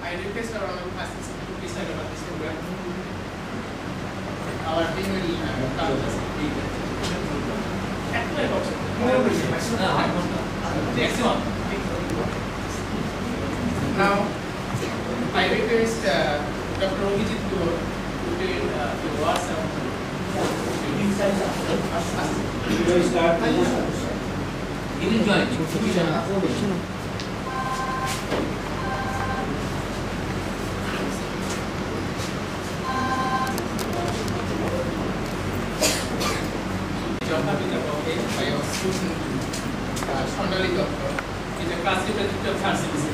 I request our honorable Vice-Chancellor to decide about this program. Our team will come to us. Now, I request Dr. Abhijit Guha to tell the words of by our student Sonali Doctor is a class representative of third semester.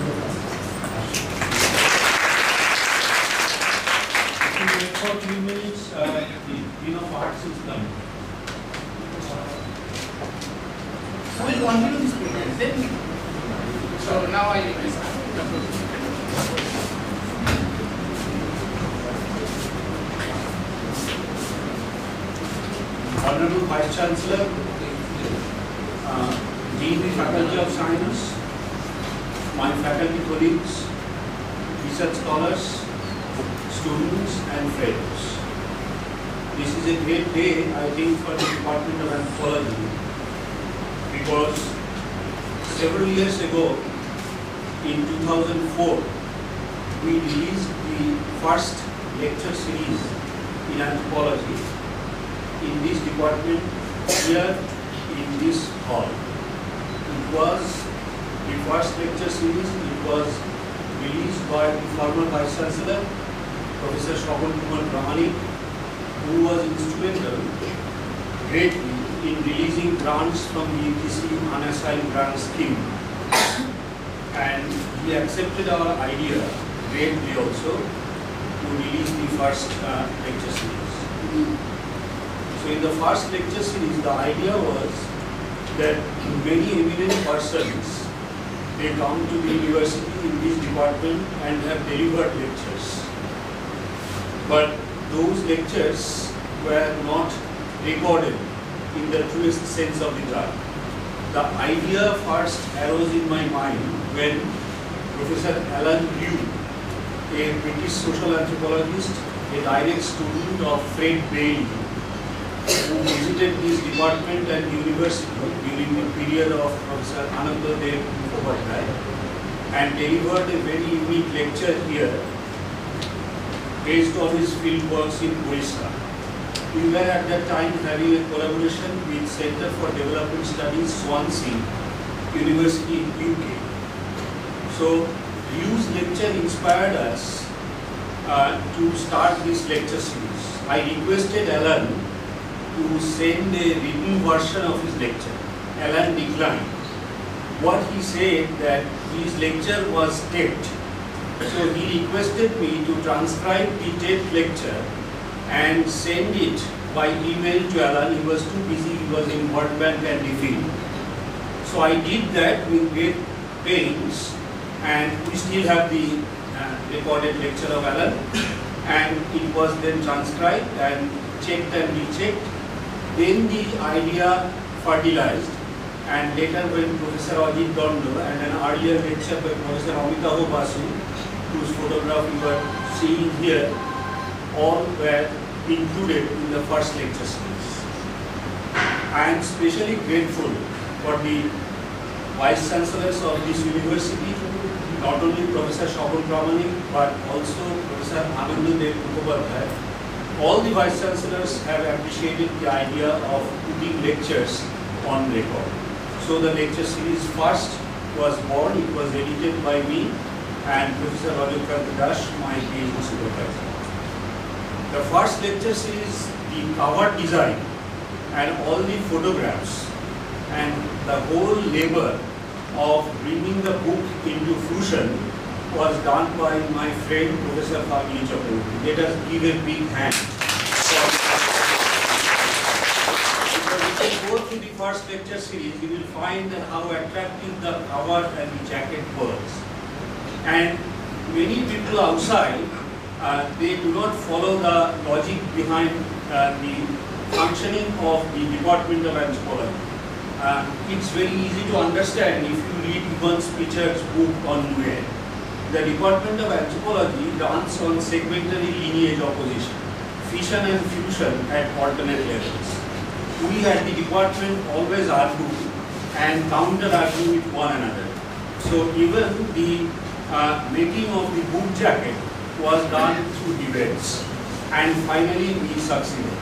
For 2 minutes, the Dean of Arts is coming. We will continue this program. Then, so now I request Dr. Honorable Vice-Chancellor, Dean Faculty of Science, my faculty colleagues, research scholars, students and friends. This is a great day, I think, for the Department of Anthropology, because several years ago, in 2004, we released the first lecture series in anthropology in this department here in this hall. It was the first lecture series. It was released by the former Vice-Chancellor, Professor Chakrabarty, who was instrumental greatly in releasing grants from the UGC Unassigned Grants Scheme. And he accepted our idea greatly also to release the first lecture series. So in the first lecture series, the idea was that many eminent persons, they come to the university in this department and have delivered lectures. But those lectures were not recorded in the truest sense of the term. The idea first arose in my mind when Professor Alan Liu, a British social anthropologist, a direct student of Fred Bailey, who visited this department and university during the period of Professor Anandadev and delivered a very unique lecture here based on his field works in Orissa. We were at that time having a collaboration with Center for Development Studies, Swansea University in UK. So Liu's lecture inspired us to start this lecture series. I requested Alan to send a written version of his lecture. Alan declined. What he said that his lecture was taped. So he requested me to transcribe the taped lecture and send it by email to Alan. He was too busy, he was in World Bank and DFID. So I did that with great pains, and we still have the recorded lecture of Alan, and it was then transcribed and checked and rechecked. Then the idea fertilized, and later when Professor Abhijit Guha and an earlier lecture by Professor Amitav Basu, whose photograph you are seeing here, all were included in the first lecture series. I am especially grateful for the Vice-Chancellors of this university, not only Professor Chakrabarty but also Professor Anandadev. All the Vice-Chancellors have appreciated the idea of putting lectures on record. So the lecture series first was born, it was edited by me and Professor Rajav, my PhD supervisor. The first lecture series, the cover design and all the photographs and the whole labor of bringing the book into fruition was done by my friend Professor Falguni. Let us give a big hand. If you go through the first lecture series, you will find how attractive the cover and the jacket was. And many people outside, they do not follow the logic behind the functioning of the Department of Anthropology. It's very easy to understand if you read Ivan Spicer's book on UN. the Department of Anthropology runs on segmentary lineage opposition, fission and fusion at alternate levels. We at the department always argue and counter-argue with one another. So even the making of the book jacket was done through debates, and finally we succeeded.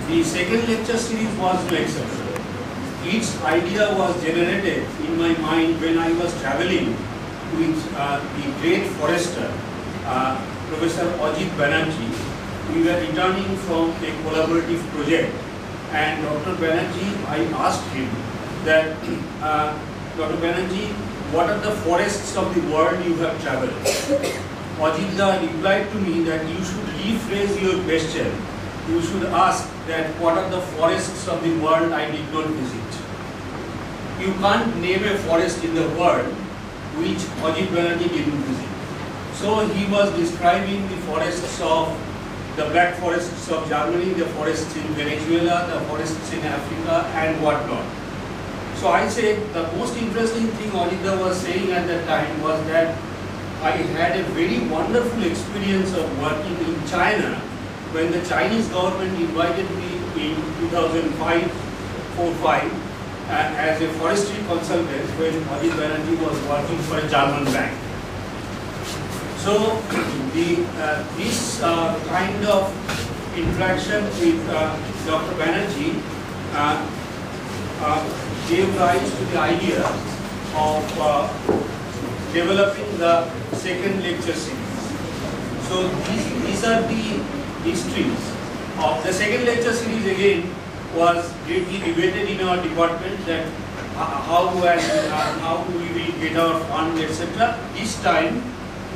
The second lecture series was no exception. Its idea was generated in my mind when I was traveling with the great forester, Professor Abhijit Banerjee. We were returning from a collaborative project, and Dr. Banerjee, I asked him that, Dr. Banerjee, what are the forests of the world you have traveled? Abhijit replied to me that you should rephrase your question. You should ask that what are the forests of the world I did not visit. You can't name a forest in the world which Abhijit Banerjee didn't visit. So he was describing the forests of the black forests of Germany, the forests in Venezuela, the forests in Africa, and whatnot. So I said the most interesting thing Abhijit was saying at that time was that I had a very wonderful experience of working in China when the Chinese government invited me in 2005 as a forestry consultant when Abhijit Banerjee was working for a German bank. So this kind of interaction with Dr. Banerjee gave rise to the idea of developing the second lecture series. So these are the histories of the second lecture series. Again was greatly debated in our department that how we will get our fund, etc. This time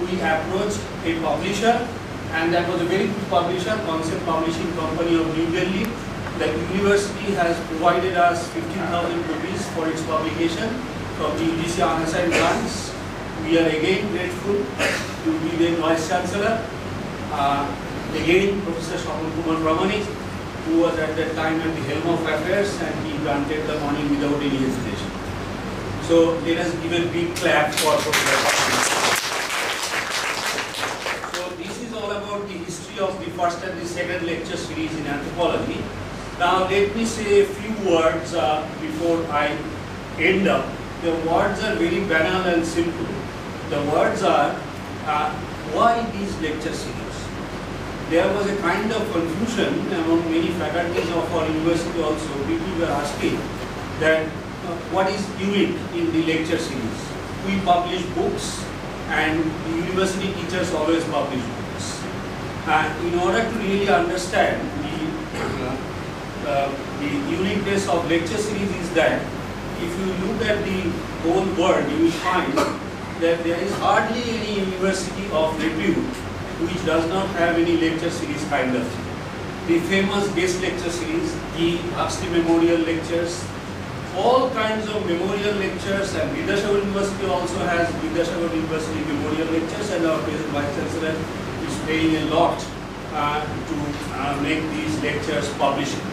we approached a publisher, and that was a very good publisher, Concept Publishing Company of New Delhi. The university has provided us 15,000 rupees for its publication from the UGC Unassigned Grants. We are again grateful to be the Vice-Chancellor. Again, Professor Chakrabarty, who was at that time at the helm of affairs, and he granted the money without any hesitation. So let us give a big clap for Professor. So this is all about the history of the first and the second lecture series in anthropology. Now let me say a few words before I end up. The words are very banal and simple. The words are, why these lecture series? There was a kind of confusion among many faculties of our university also. People were asking that what is unique in the lecture series? We publish books, and the university teachers always publish books. In order to really understand the uniqueness of lecture series is that if you look at the whole world, you will find that there is hardly any university of repute which does not have any lecture series kind of thing. The famous guest lecture series, the Huxley Memorial Lectures, all kinds of memorial lectures, and Vidyasagar University also has Vidyasagar University Memorial Lectures, and our present Vice-Chancellor is paying a lot to make these lectures publishing.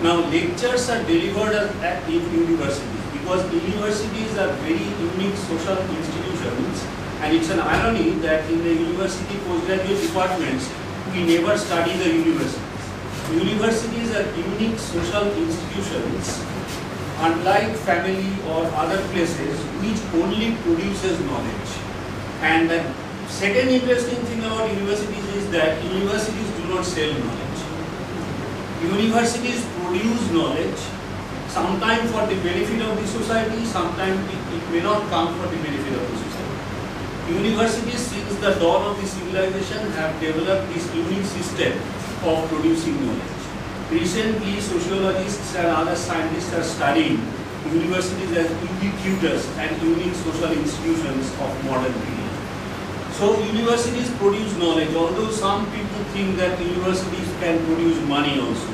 Now lectures are delivered at universities because universities are very unique social institutions. And it's an irony that in the university postgraduate departments, we never study the universities. Universities are unique social institutions, unlike family or other places, which only produces knowledge. And the second interesting thing about universities is that universities do not sell knowledge. Universities produce knowledge, sometimes for the benefit of the society, sometimes it may not come for the benefit of the society. Universities, since the dawn of the civilization, have developed this unique system of producing knowledge. Recently, sociologists and other scientists are studying universities as ubiquitous and unique social institutions of modern period. So, universities produce knowledge, although some people think that universities can produce money also.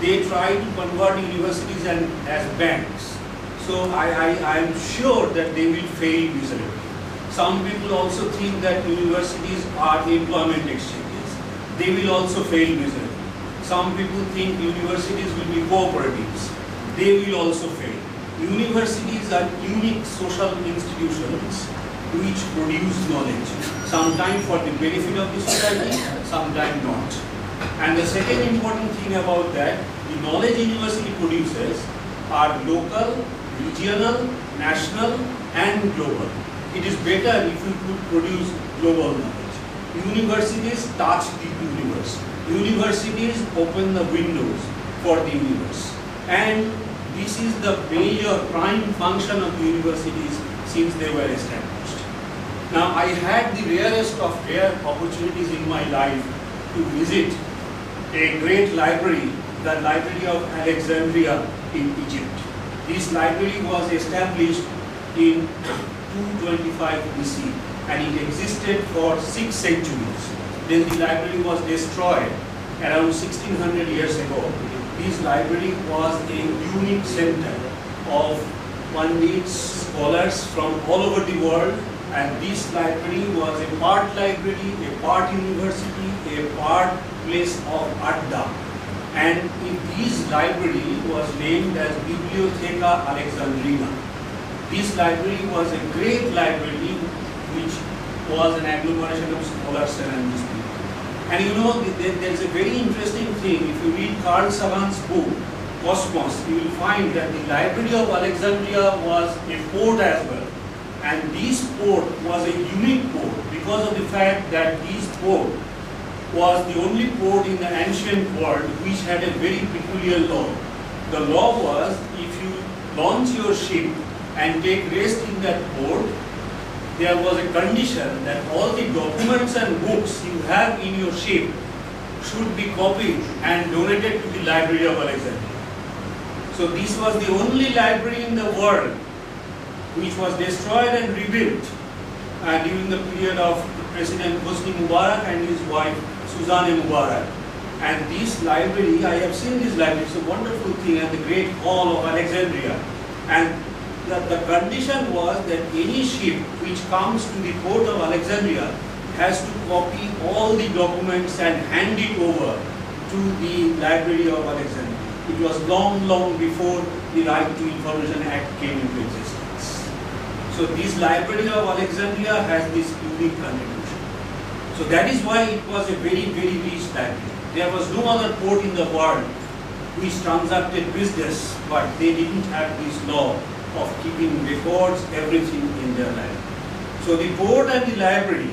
They try to convert universities as banks. So, I am sure that they will fail miserably. Some people also think that universities are employment exchanges. They will also fail miserably. Some people think universities will be cooperatives. They will also fail. Universities are unique social institutions which produce knowledge, sometimes for the benefit of the society, sometimes not. And the second important thing about that, the knowledge university produces are local, regional, national and global. It is better if you could produce global knowledge. Universities touch the universe. Universities open the windows for the universe. And this is the major prime function of the universities since they were established. Now, I had the rarest of rare opportunities in my life to visit a great library, the Library of Alexandria in Egypt. This library was established in 225 BC and it existed for 6 centuries. Then the library was destroyed around 1600 years ago. This library was a unique center of Pandits, scholars from all over the world, and this library was a part library, a part university, a part place of Adda. And in this library was named as Bibliotheca Alexandrina. This library was a great library which was an agglomeration of scholars and people. And you know, there is a very interesting thing. If you read Carl Sagan's book, Cosmos, you will find that the Library of Alexandria was a port as well. And this port was a unique port because of the fact that this port was the only port in the ancient world which had a very peculiar law. The law was, if you launch your ship and take rest in that port, there was a condition that all the documents and books you have in your ship should be copied and donated to the Library of Alexandria. So this was the only library in the world which was destroyed and rebuilt during the period of President Hosni Mubarak and his wife Suzanne Mubarak. And this library, I have seen this library, it's a wonderful thing, at the Great Hall of Alexandria. And the condition was that any ship which comes to the port of Alexandria has to copy all the documents and hand it over to the Library of Alexandria. It was long, long before the Right to Information Act came into existence. So this Library of Alexandria has this unique contribution. So that is why it was a very, very rich library. There was no other port in the world which transacted business, but they didn't have this law of keeping records, everything in their library. So the port and the library,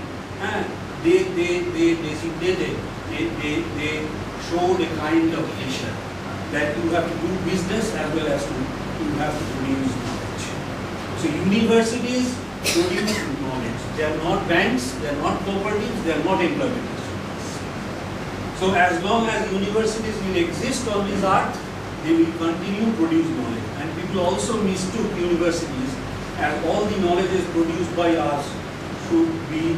they designated, they showed a kind of vision that you have to do business as well as you have to produce knowledge. So universities produce knowledge. They are not banks, they are not cooperatives, they are not employment institutions. So as long as universities will exist on this earth, they will continue to produce knowledge. And people also mistook universities as all the knowledge is produced by us should be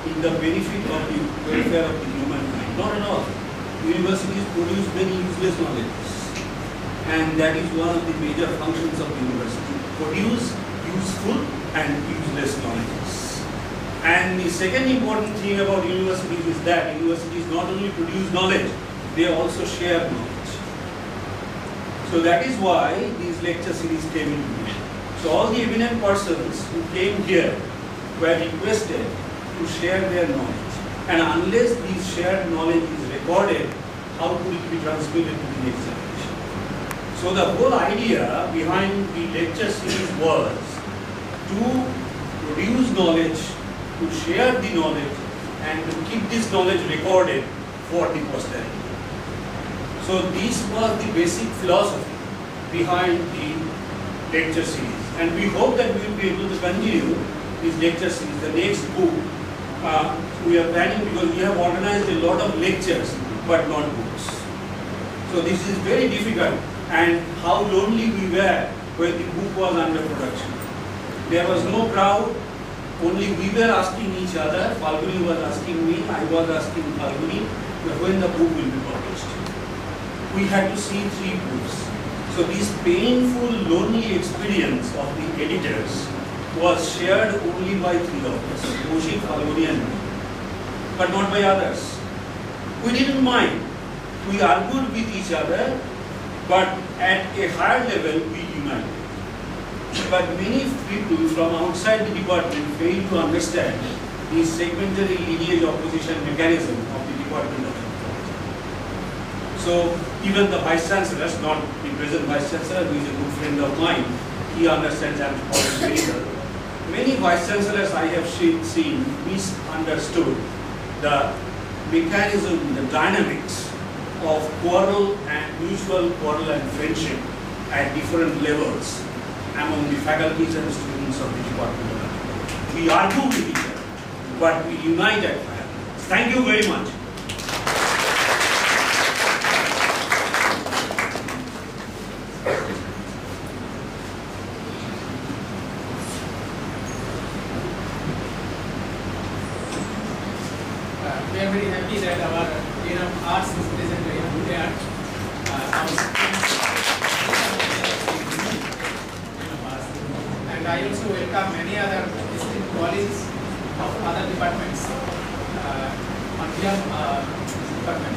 in the benefit of the welfare of the humankind. Not at all. Universities produce many useless knowledge. And that is one of the major functions of university. Produce useful and useless knowledge. And the second important thing about universities is that universities not only produce knowledge, they also share knowledge. So that is why these lecture series came into being. So all the eminent persons who came here were requested to share their knowledge. And unless this shared knowledge is recorded, how could it be transmitted to the next generation? So the whole idea behind the lecture series was to produce knowledge, to share the knowledge, and to keep this knowledge recorded for the posterity. So this was the basic philosophy behind the lecture series. And we hope that we will be able to continue this lecture series. The next book we are planning, because we have organized a lot of lectures but not books. So this is very difficult, and how lonely we were when the book was under production. There was no crowd, only we were asking each other. Falguni was asking me, I was asking Falguni, when the book will be published. We had to see 3 books. So this painful, lonely experience of the editors was shared only by 3 of us, Kaushik, Falguni and me, but not by others. We didn't mind. We argued with each other, but at a higher level we united. But many people from outside the department fail to understand the segmentary lineage opposition mechanism of the Department of Anthropology. So even the Vice-Chancellor, not the present Vice-Chancellor, who is a good friend of mine, he understands anthropology very well. Many Vice-Chancellors I have seen misunderstood the mechanism, the dynamics of quarrel and mutual quarrel and friendship at different levels among the faculties and students of the Department of Anthropology. We argue with each other, but we unite at faculty. Thank you very much. We are very happy that our Dean of Arts is present here. And I also welcome many other esteemed colleagues of other departments on behalf of this department.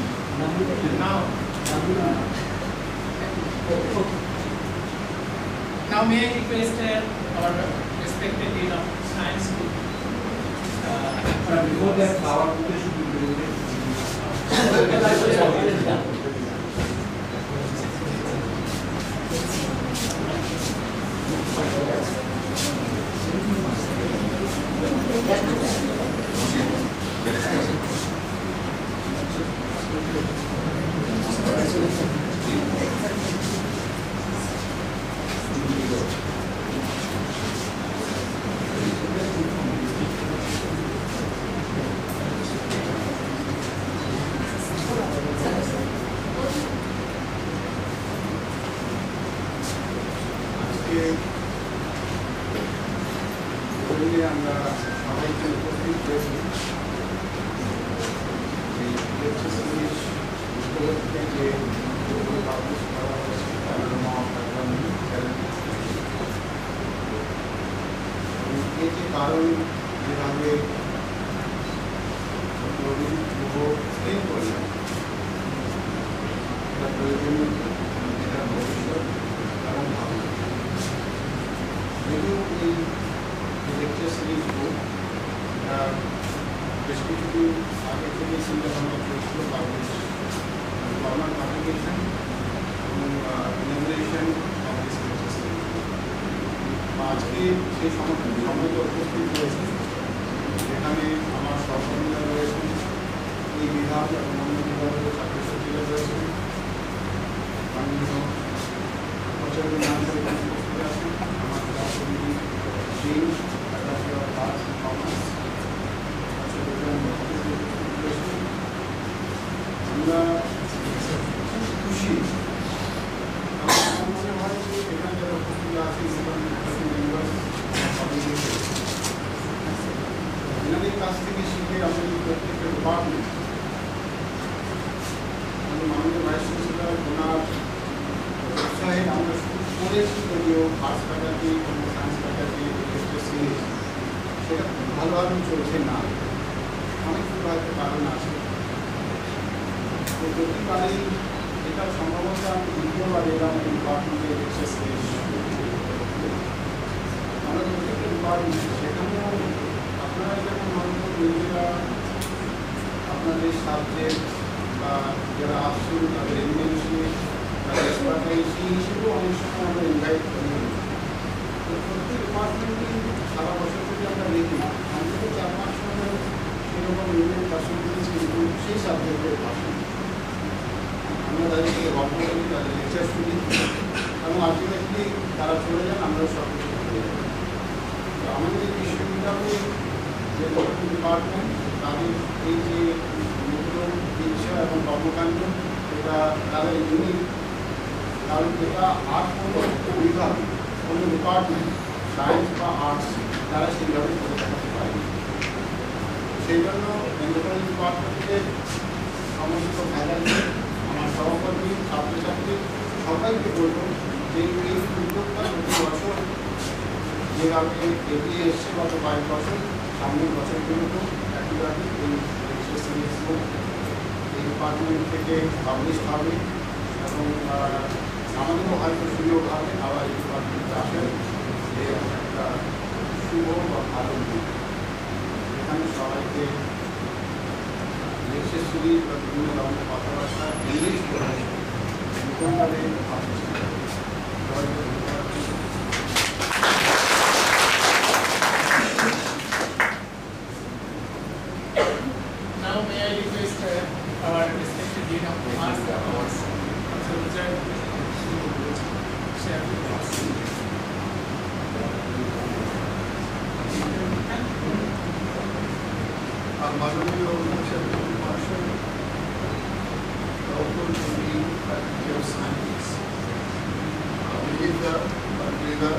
Now may I request our respected Dean of Science to before that, our book should be presented. একটা শুভ বা ভালো দিক। এখানে সবাইকে lecture series বা বিভিন্ন ধরনের কথাবার্তা ইংলিশ করে নতুনভাবে সবাইকে ধন্যবাদ। Now may I request our respected Dean of Arts Awards, Dr. Richard, to share with us. আর মাননীয় অভিভাষক মহাশয়, Falguni Faculty of Science, Abhijit Guha,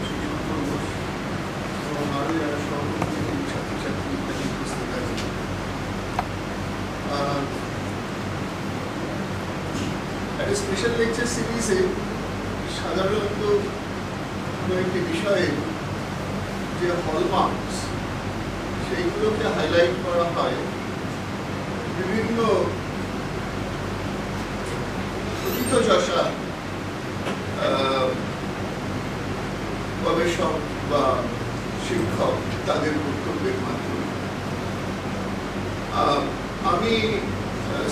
শিক্ষক Bose, এবং আরও যারা সহকর্মী ছাত্রছাত্রী ইত্যাদি উপস্থিত আছেন। একটা স্পেশাল লেকচার সিরিজে সাধারণত কোনো একটি বিষয়ে যে হলমার্কস সেইগুলোকে হাইলাইট করা হয় বিভিন্ন প্রথিতযশা গবেষক বা শিক্ষক তাদের বক্তব্যের মাধ্যমে। আমি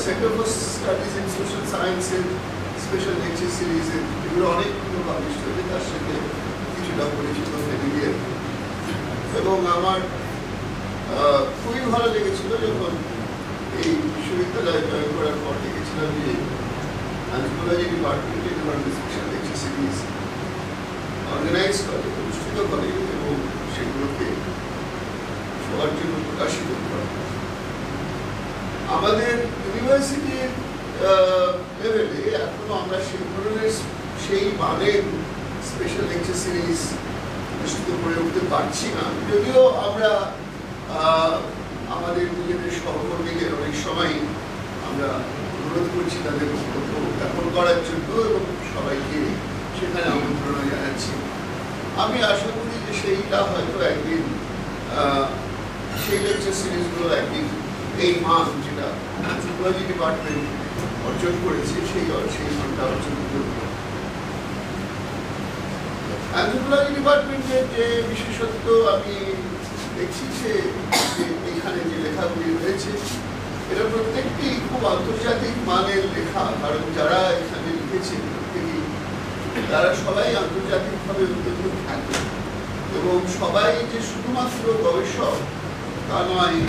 centre for studies in social সায়েন্সের স্পেশাল লেকচার সিরিজের এগুলো অনেকগুলো পাবলিশ হয়েছে, তার সাথে কিছুটা পরিচিত ফ্যামিলিয়ার। এবং আমার খুবই ভালো লেগেছিল যখন এই বিশ্ববিদ্যালয়ে জয়েন করার পর দেখেছিলাম যে অ্যানথ্রোপোলজি ডিপার্টমেন্টে ধরনের স্পেশাল লেকচার সিরিজ অর্গানাইজ করে, অনুষ্ঠিত করে এবং সেগুলোকে সবার জন্য প্রকাশিত করে। আমাদের ইউনিভার্সিটির লেভেলে এখনো আমরা সেই ধরনের সেই মানের স্পেশাল লেকচার সিরিজ অনুষ্ঠিত করে উঠতে পারছি না, যদিও আমরা আমাদের নিজেদের সহকর্মীদের অনেক সময় আমরা অনুরোধ করছি তাদের বক্তব্য উত্থাপন করার জন্য এবং সবাইকে সেখানে আমন্ত্রণ জানাচ্ছি। আমি আশা করি যে সেইটা হয়তো একদিন সেই লেকচার সিরিজগুলো একদিন এই মান যেটা অ্যানথ্রোপোলজি ডিপার্টমেন্ট অর্জন করেছে সেই মানটা অর্জন করবে। অ্যানথ্রোপোলজি ডিপার্টমেন্টের যে বিশেষত্ব আমি দেখছি যে এখানে যে লেখাগুলি রয়েছে এটা প্রত্যেকটি খুব আন্তর্জাতিক মানের লেখা, কারণ যারা এখানে লিখেছেন প্রত্যেকেই তারা সবাই আন্তর্জাতিকভাবে অত্যন্ত খ্যাত এবং সবাই যে শুধুমাত্র গবেষক তা নয়,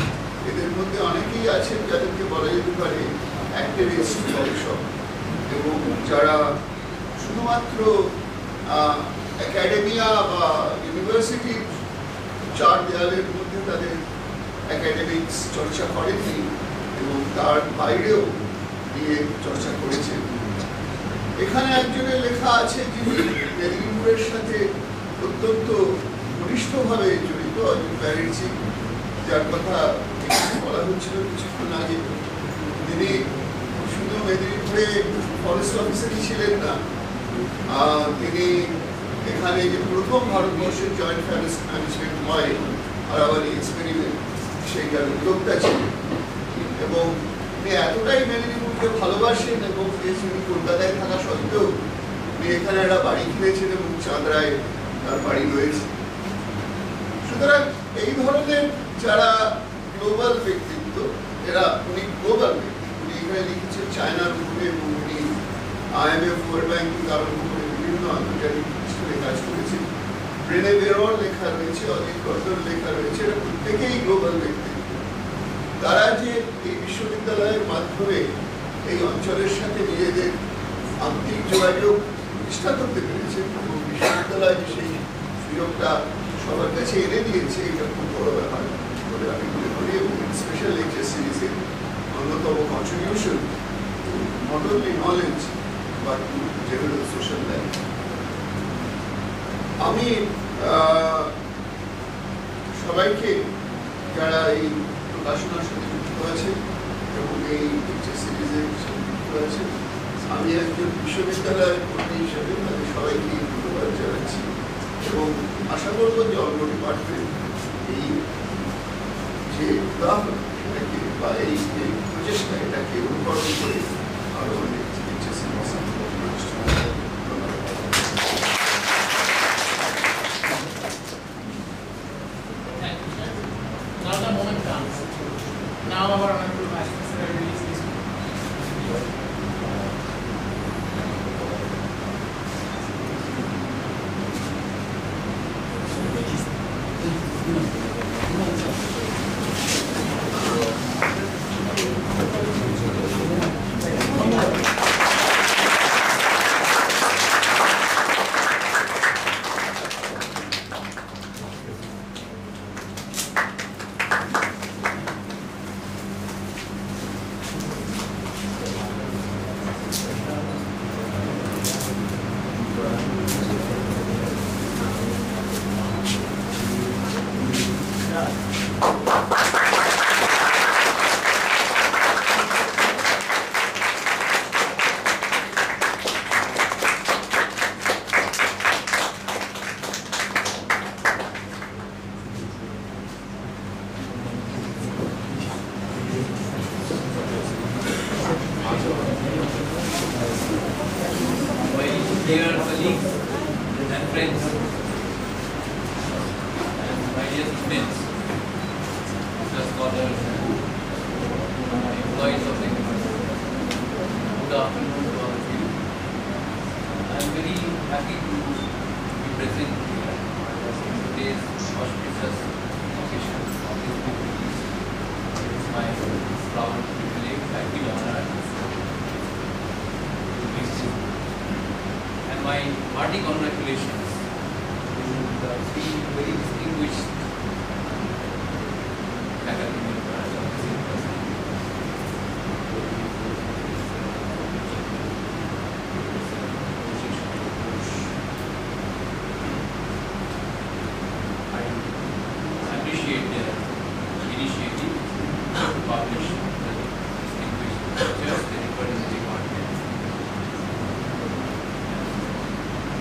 এদের মধ্যে অনেকেই আছেন যাদেরকে বলা যেতে পারে অ্যাক্টিভিস্ট গবেষক, এবং যারা শুধুমাত্র একাডেমিয়া বা ইউনিভার্সিটির চার দেয়ালের মধ্যে তাদের একাডেমিক্স চর্চা করেনি এবং তার বাইরেও নিয়ে চর্চা করেছেন। এখানে একজনের লেখা আছে যিনি মেদিনীপুরের সাথে অত্যন্ত ঘনিষ্ঠভাবে জড়িত, অজিত ব্যানার্জি, যার কথা বলা হচ্ছিল কিছুক্ষণ আগে। তিনি শুধু মেদিনীপুরে ফরেস্ট অফিসারই ছিলেন না, তিনি এখানে যে প্রথম ভারতবর্ষের জয়েন্ট ফরেস্ট ম্যানেজমেন্ট হয় আরাবারি এক্সপেরিমেন্ট সেইটার উদ্যোক্তা ছিলেন এবং তিনি এতটাই মেদিনীপুরকে ভালোবাসেন এবং তিনি কলকাতায় থাকা সত্ত্বেও তিনি এখানে একটা বাড়ি কিনেছেন এবং চাঁদরায় তার বাড়ি রয়েছে। সুতরাং এই ধরনের যারা গ্লোবাল ব্যক্তিত্ব, এরা উনি গ্লোবাল ব্যক্তি, উনি এখানে লিখেছেন চায়নার উপরে এবং উনি IMF ওয়ার্ল্ড ব্যাংকিং আরম্ভ করে বিভিন্ন আন্তর্জাতিক প্রতিষ্ঠানে কাজ করেছেন। ব্রেনে বেরোর লেখা রয়েছে, অজিত গর্দর লেখা রয়েছে, এরা প্রত্যেকেই গ্লোবাল ব্যক্তি। তারা যে এই বিশ্ববিদ্যালয়ের মাধ্যমে এই অঞ্চলের সাথে নিজেদের আন্তরিক যোগাযোগ প্রতিষ্ঠা করতে পেরেছে এবং বিশ্ববিদ্যালয় যে সেই সুযোগটা সবার কাছে এনে দিয়েছে, এটা খুব বড় ব্যাপার বলে আমি মনে করি। এবং স্পেশাল লেকচার সিরিজের অন্যতম contribution not only knowledge but to general social life. আমি সবাইকে যারা এই প্রকাশনার সাথে যুক্ত আছে এবং এই লেকচার সিরিজের সাথে যুক্ত আছে, আমি একজন বিশ্ববিদ্যালয়ের কর্মী হিসেবে তাদের সবাইকে ধন্যবাদ জানাচ্ছি এবং আশা করব যে অন্য ডিপার্টমেন্ট এই যে উদাহরণ সেটাকে বা এই যে প্রচেষ্টা এটাকে অনুকরণ করে আরো অনেক lecture series now our Honorable Vice-Chancellor will release this book. Dear colleagues and friends, and my dear students, scholars, and employees of the university, good afternoon to all of you. I am very happy to be present here in today's auspicious occasion of this book release. It is my proud privilege, I feel honored to be here. And my hearty congratulations to the three very distinguished faculty members of this university. I appreciate their initiative to publish the distinguished lectures delivered in the department.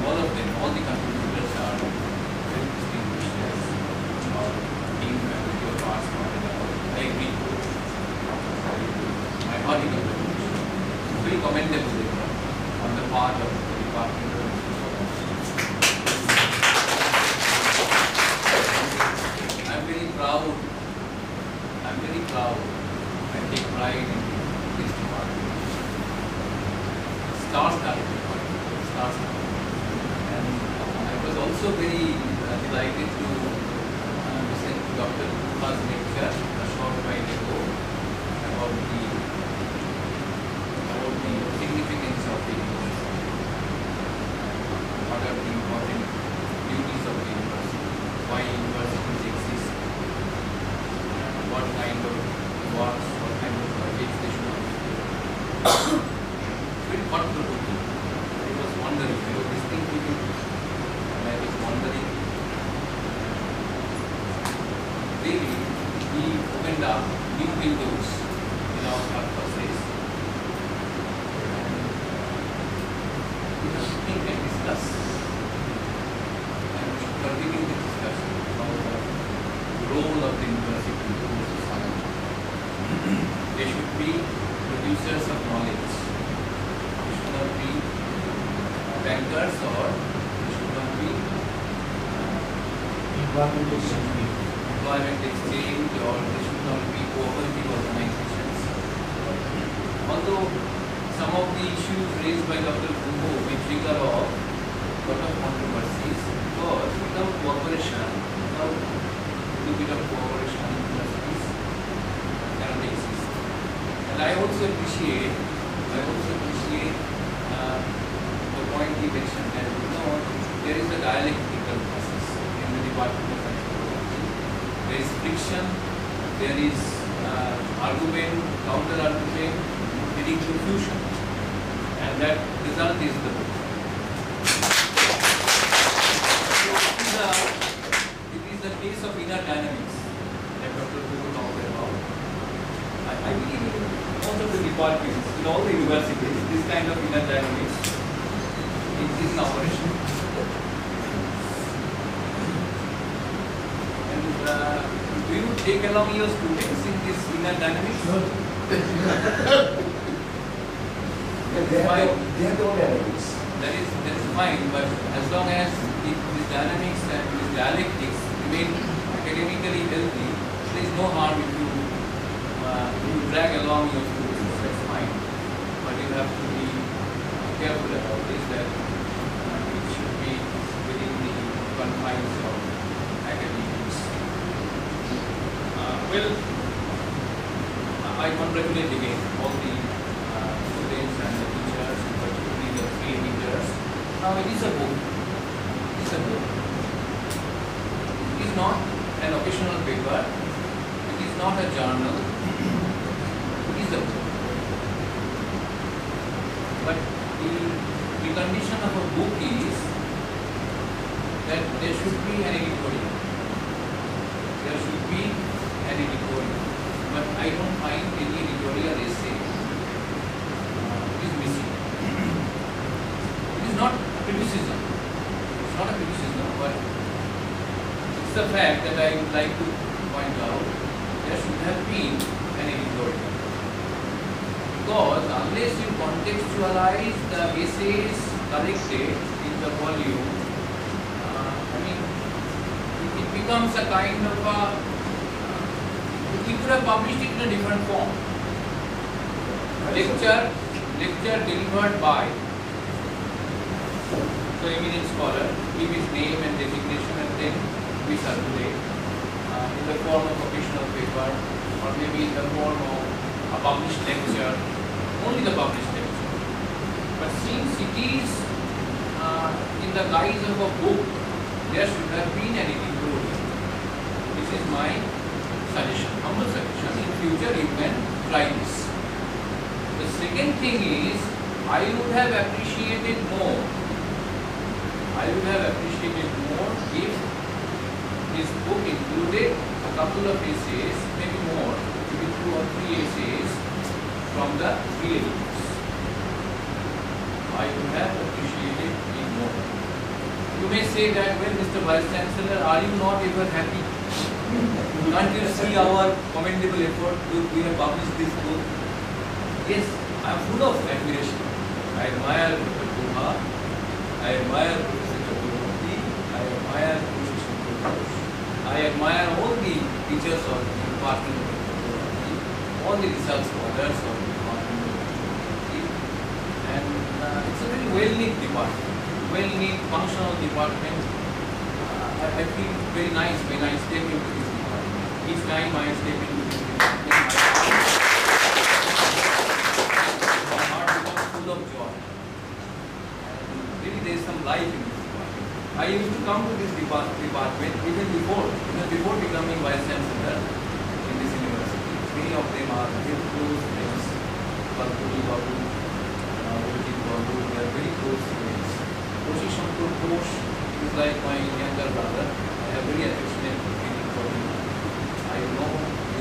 All of them, all the contributors are very distinguished as our team faculty of arts. I agree. My hearty congratulations. Very commendable effort on the part of the Department of Anthropology. I'm very proud. I take pride in this department. Star-studded department. Star-studded. And I was also very delighted to listen to Dr. Guha's lecture a short while ago about the significance of the university, what are the important duties of the university, why universities exist, what kind of works, what kind of projects they should undertake. Very thought-provoking. I was wondering, I was listening to it, and I was wondering, really, we opened up new windows in our thought process. We have to think and discuss, and we should continue the discussion about the role of the university in the society. They should be producers of knowledge. They should not be bankers, or they should not be employment exchange, or they should not be cooperative organizations. Although some of the issues raised by Dr. Guha may trigger off a lot of controversies, because without cooperation, without a little bit of cooperation, universities cannot exist. And I also appreciate the point he mentioned that there is a dialectical process in the Department of Anthropology. There is friction, there is argument, counter-argument, leading to fusion, and that result is the book. So it is the case of inner dynamics that Dr. Guha talked about. I believe in most of the departments, in all the universities, this kind of inner dynamics is in operation. And do you take along your students in this inner dynamics? They have their own dynamics. That is fine, but as long as these dynamics and these dialectics remain academically healthy, there is no harm if you along your students, that's fine. But you have to be careful about this, that it should be within the confines of academics. Well, I congratulate again all the students and the teachers, particularly the three teachers. Now it is a book. It is a book. It is not an occasional paper. It is not a journal. It is a book. But the condition of a book is that there should be an editorial. There should be an editorial. But I don't find any editorial essay. It is missing. It is not criticism. It's not a criticism, but it's the fact that I would like to point out there should have been an editorial. Because unless you contextualize the essays collected in the volume, it becomes a kind of a, we could have published it in a different form. Lecture delivered by the eminent scholar, give his name and designation, and then we circulate in the form of occasional paper, or maybe in the form of a published lecture, only the published lecture. But since it is in the guise of a book, there should have been an editorial. This is my suggestion, humble suggestion. In future you can try this. The second thing is, I would have appreciated more. I would have appreciated more if this book included a couple of essays, maybe more, maybe 2 or 3 essays from the three editors. I would have appreciated it more. You may say that, well, Mr. Vice-Chancellor, are you not ever happy? Can't you see our commendable effort? We have published this book. Yes, I am full of admiration. I admire Dr. Guha, I admire Professor Chakrabarty, I admire Professor Bose, I admire all the teachers of the Department of Anthropology, all the research scholars of the Department of Anthropology, and it's a very well-knit department, well-knit, functional department. I feel very nice when I step into this department. Each time I step into this department, my heart becomes full of joy. And really there is some life in this department. I used to come to this department even before becoming Vice-Chancellor in this university. Many of them are very close friends. Falguni, Abhijit Guha, they are very close friends. Kaushik is like my younger brother. I have very affectionate feeling for him. I know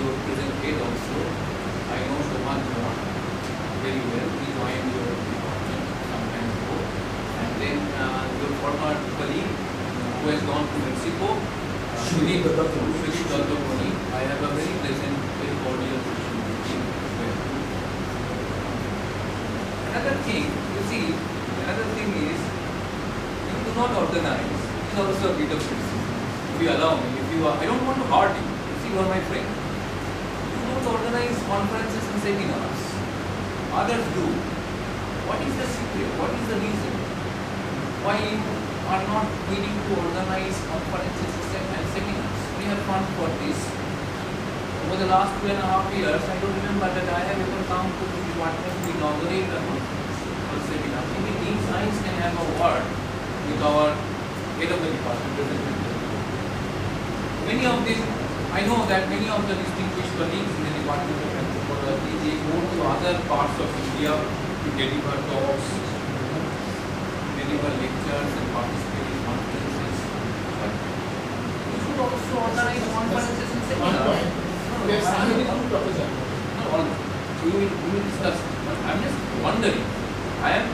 your present head also. I know Shoman John very well. He joined your department some time ago. And then your former colleague who has gone to Mexico, Philip Falguni. I have a very pleasant, very cordial relation with him as well. Another thing, you see, is you do not organize. It is also a bit of criticism. If you allow me, I don't want to hurt you. You are my friend. You don't organize conferences and seminars. Others do. What is the secret? What is the reason why you are not willing to organize conferences and seminars? We have fund for this. Over the last 2.5 years, I don't remember that I have ever come to the department to inaugurate a conference or seminar. Maybe Dean Science can have a word with our head of the department. Many of these, I know that many of the distinguished colleagues in the Department of Anthropology, they go to other parts of India to deliver talks, deliver lectures and participate in conferences. But you should also organize conferences and seminars. We will discuss. I am just wondering. I am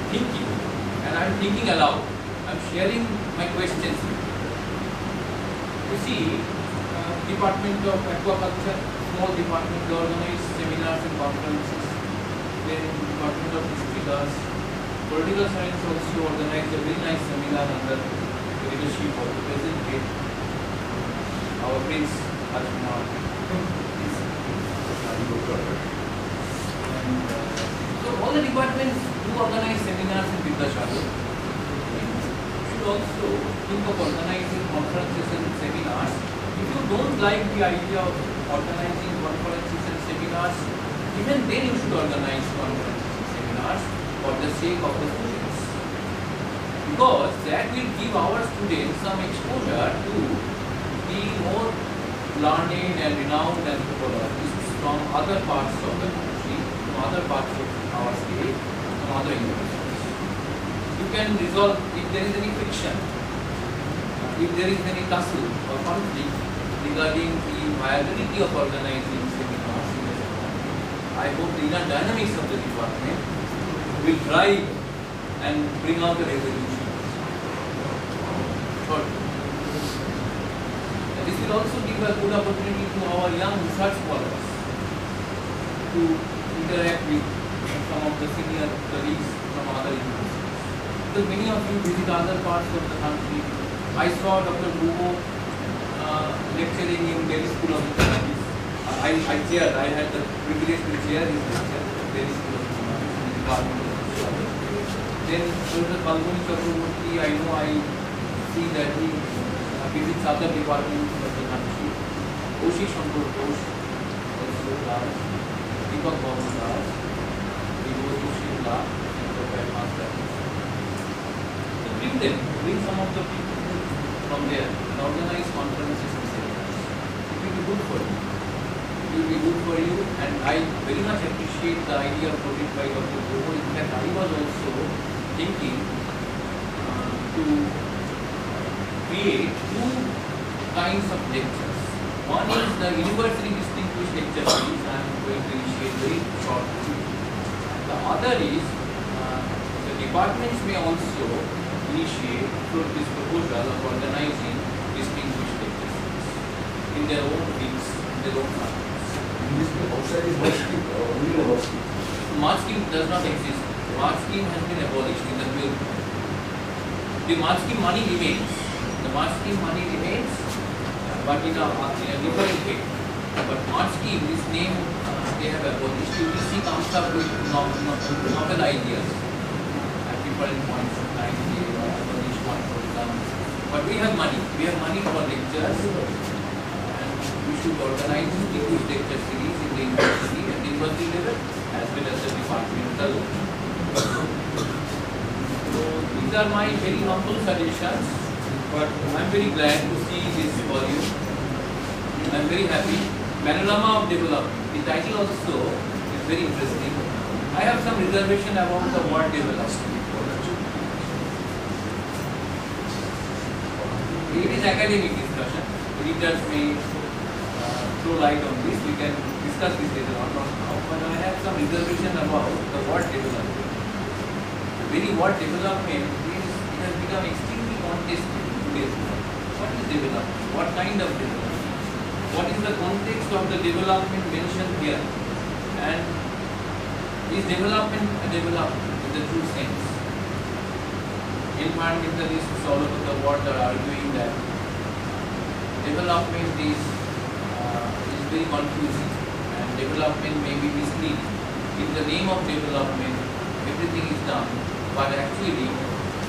thinking, and I am thinking aloud. I am sharing my questions. You see, Department of Aquaculture, small department, they organize seminars and conferences. Then Department of History does. Political Science also organized a very nice seminar under the leadership of the present head, our Prince Rajkumar. departments do organize seminars in Vidyasagar. You should also think of organizing conferences and seminars. If you don't like the idea of organizing conferences and seminars, even then you should organize conferences and seminars for the sake of the students. Because that will give our students some exposure to the more learned and renowned anthropologists from other parts of the country, from other parts of our state, from other universities. You can resolve if there is any friction, if there is any tussle or conflict regarding the viability of organizing seminars in the department. I hope the inner dynamics of the department will drive and bring out a resolution. Third, this will also give a good opportunity to our young research scholars to interact with some of the senior colleagues from other universities. Because many of you visit other parts of the country. I saw Dr. Bose lecturing in Delhi School of Economics. I had the privilege to chair his lecture at Delhi School of Economics in the Department of Anthropology. Then Professor Falguni Chakrabarty, I know I see that he visits other departments of the country. Kaushik Bose also does, Deepak Bose does, he goes to Shimla and provide master. So bring some of the people from there and organize conferences and seminars. It will be good for you. It will be good for you, and I very much appreciate the idea proposed by Dr. Bose. In fact, I was also thinking to create two kinds of lectures. One is the University Distinguished Lecture Series I am going to initiate very shortly. The other is the departments may also initiate through this proposal of organizing distinguished lecture series in their own weeks, in their own subjects. Outside is much scheme or real scheme. March scheme does not exist. March scheme has been abolished in the 12th. The March scheme money remains. The March scheme money remains, but in a different way. But March scheme, this name they have abolished. UGC comes up with novel ideas at different points of time. They abolish one program. But we have money. We have money for lectures, and we should organize distinguished lecture series in the university at the university level as well as the departmental. So these are my very humble suggestions. But I am very glad to see this volume. I am very happy. Panorama of Development. The title also is very interesting. I have some reservation about the word development. It is academic discussion. Readers may throw light on this. We can discuss this later on, not now. But I have some reservation about the word development. The very word development has become extremely contested. What is development? What kind of development? What is the context of the development mentioned here? And is development a development in the true sense? Environmentalists all over the world are arguing that development is very confusing and development may be misleading. In the name of development, everything is done, but actually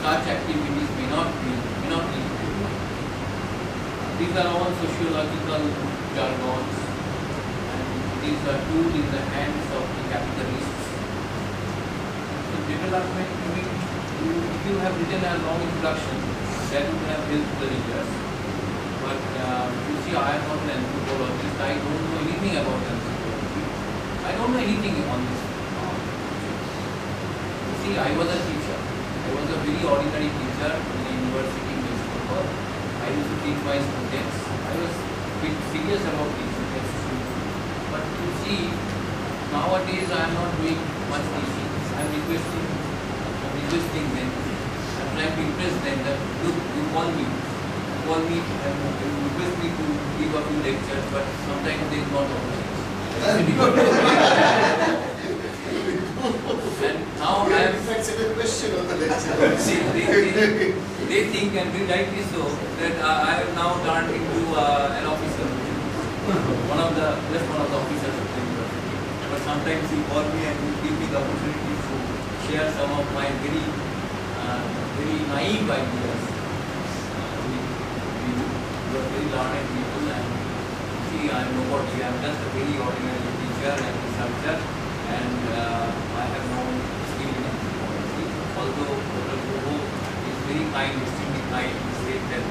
such activities may not lead to development. These are all sociological jargons, and these are tools in the hands of the capitalists. So development, if you have written a long introduction, that would have helped the readers. But you see, I am not an anthropologist. I don't know anything about anthropology. I don't know anything on this. You see, I was a teacher. I was a very ordinary teacher in a university in West Bengal. I used to teach my students. I was a bit serious about teaching. But you see, nowadays I am not doing much teaching. I am requesting them. I am trying to impress them that, look, you call me and you request me to give a few lectures, but sometimes they do not organize. And now I am a question on the lecture. They think, and we rightly so, that I have now turned into an officer, just one of the officers of the university. But sometimes he call me and he give me the opportunity to share some of my very naive ideas. We are very learned people, and see, I am nobody. I am just a very ordinary teacher and researcher, and I have no skill in anthropology. Although Dr. Guha is very kind, extremely kind, he said that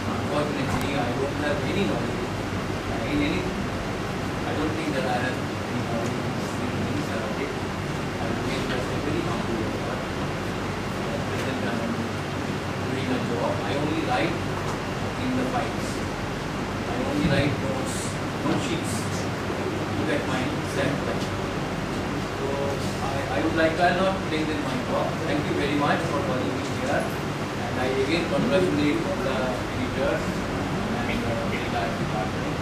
unfortunately, I don't have any knowledge in anything. I don't think that I have any knowledge in any subject. I remain just a very humble worker. At present, I am doing a job. I only write in the files. I only write notes, not sheets. Look at my sample. So I would like to not lengthen my talk. Thank you very much for calling me here. And I again congratulate the editors and the entire department.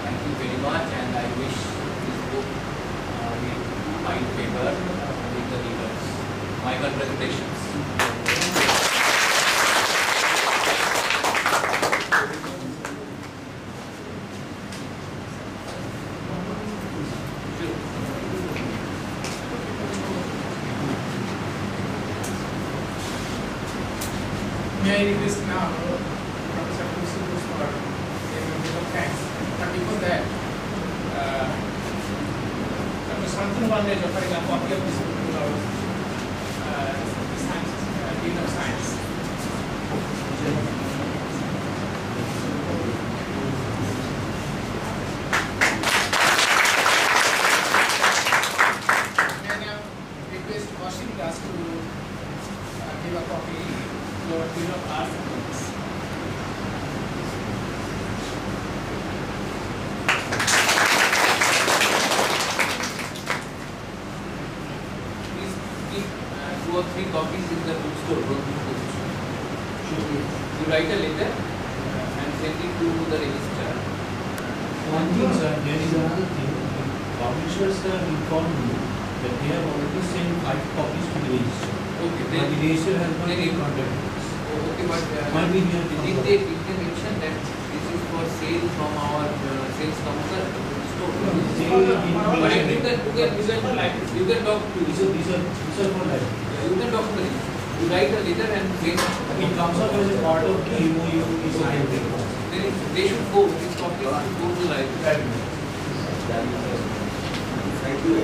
Thank you very much, and I wish this book will find favor with the readers. My congratulations. May I request now Professor Kaushik for saying a bit of thanks. But before that, Dr. Shantanu is offering a copy of this book to our Dean of Science. May I now request Kaushik to give a copy to our Dean of Arts and Commerce. Please keep 2 or 3 copies in the bookstore. You write a letter and send it to the registrar. One thing, sir, there is another thing. Publishers have informed me that they have already sent 5 copies to the registrar. Okay, But the registrar has not been contacted. Okay, but Might be here. did they mention that this is for sale from our sales counter to the store? But you can talk to These are for life. you can talk to them. You write a letter and send. It comes up as a part of the MOU is signed. Then they should go. These copies should go to the library. Thank you,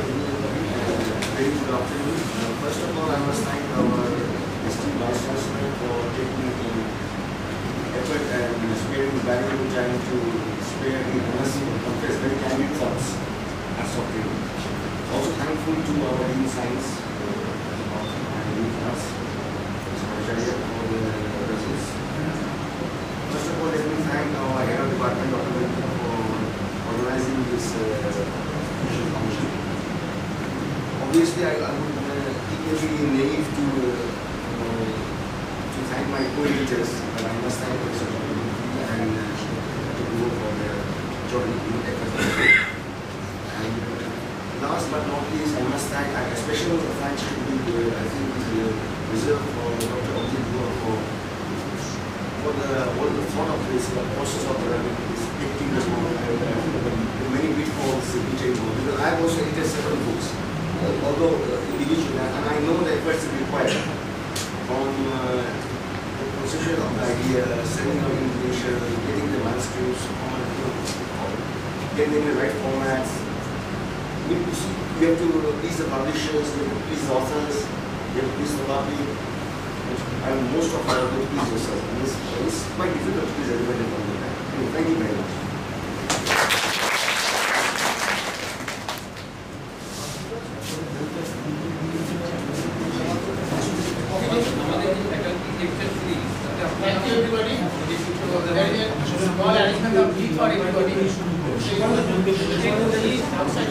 very good afternoon. First of all, I must thank our esteemed Vice-Chancellor for taking the effort and sparing valuable time to spare the honest, confess very candid thoughts as of today. Also thankful to our Dean Science and Dean Arts, Mr. Acharya, for the presence. First of all, let me thank our Head of Department, Dr. Vidya, for organizing this official function. Obviously, I would be naive to thank my co-editors, but I must thank Professor and Dr. Guha for their joint effort. And last but not least, I must thank, a special thanks to the, I think, reserved for Dr. Abhijit Guha for all the thought of this process of this 18 years old, many pitfalls because I have also edited several books. Although individually, and I know the efforts required from the conception of the idea, sending out information, getting the manuscripts, getting in the right formats. We have to please the publishers, we have to please the authors, we have to please the public, and most of our have to please yourself. And it's quite difficult to please everybody all the time. Thank you very much. Thank you, everybody. There is a small additional fee for everybody. So you want to take the list outside.